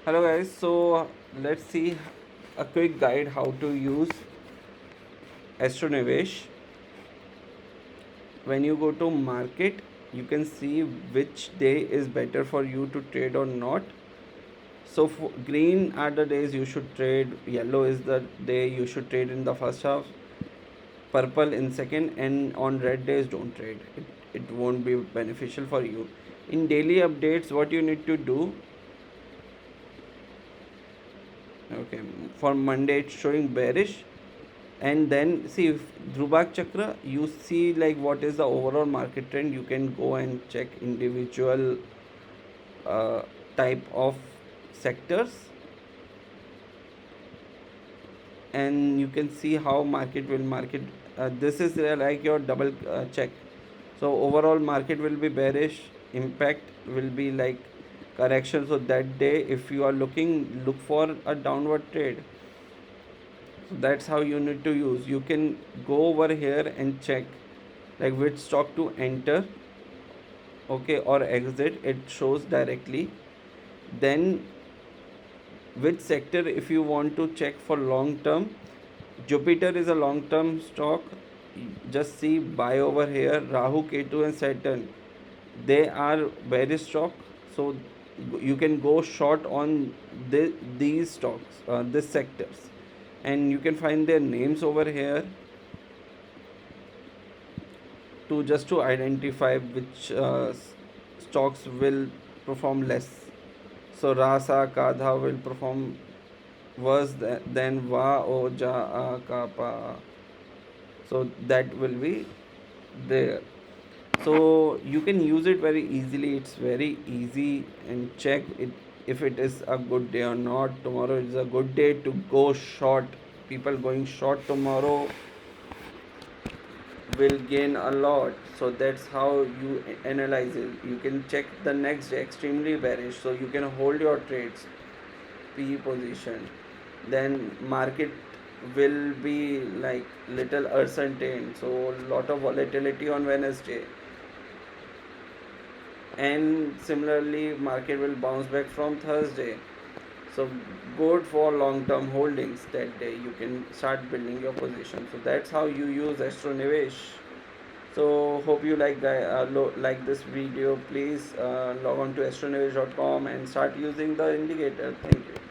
Hello guys, so let's see a quick guide how to use AstroNivesh. When you go to market, you can see which day is better for you to trade or not. So for green are the days you should trade, yellow is the day you should trade in the first half, purple in second, and on red days don't trade. It won't be beneficial for you. In daily updates, what you need to do, okay, for Monday it's showing bearish, and then see if Dhrubak Chakra, you see like what is the overall market trend. You can go and check individual uh, type of sectors, and you can see how market will market. This is like your double check. So overall market will be bearish, impact will be like correction. So that day if you are looking, look for a downward trade. So that's how you need to use. You can go over here and check like which stock to enter, okay, or exit. It shows directly. Then which sector if you want to check for long term. Jupiter is a long term stock. Just see buy over here. Rahu, Ketu and Saturn, they are very stock. So you can go short on these stocks, these sectors, and you can find their names over here to just to identify which stocks will perform less. So Rasa Kadha will perform worse than Va O Ja A Ka Pa. So that will be there. So you can use it very easily. It's very easy, and check it if it is a good day or not. Tomorrow is a good day to go short. People going short tomorrow will gain a lot. So that's how you analyze it. You can check the next day extremely bearish, so you can hold your trades, PE position. Then market will be like little uncertain, so lot of volatility on Wednesday, and similarly market will bounce back from Thursday. So good for long term holdings. That day you can start building your position. So that's how you use AstroNivesh. So hope you like this video. Please log on to astronivesh.com and start using the indicator. Thank you.